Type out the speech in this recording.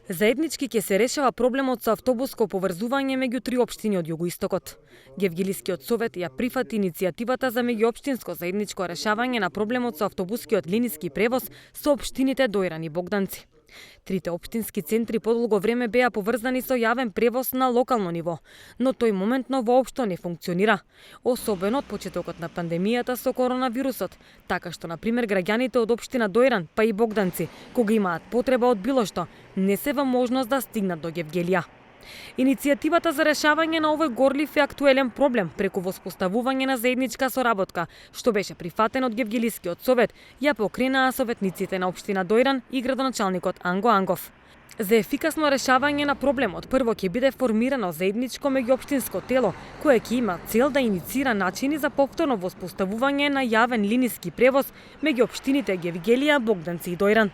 Заеднички ќе се решава проблемот со автобуско поврзување меѓу три општини од југоистокот. Гевгелискиот совет ја прифати иницијативата за меѓуопштинско заедничко решавање на проблемот со автобускиот линиски превоз со општините Дојран и Богданци. Трите општински центри подолго време беа поврзани со јавен превоз на локално ниво, но тој моментно воопшто не функционира, особено од почетокот на пандемијата со коронавирусот, така што на пример граѓаните од општина Дојран па и Богданци, кога имаат потреба од било што, не се во можност да стигнат до Гевгелија. Иницијативата за решавање на овој горлив и актуелен проблем преку воспоставување на заедничка соработка, што беше прифатен од Гевгелискиот совет, ја покренаа советниците на општина Дојран и градоначалникот Анго Ангов. За ефикасно решавање на проблемот, прво ќе биде формирано заедничко меѓуопштинско тело, кое ќе има цел да иницира начини за повторно воспоставување на јавен линиски превоз меѓу општините Гевгелија, Богданци и Дојран.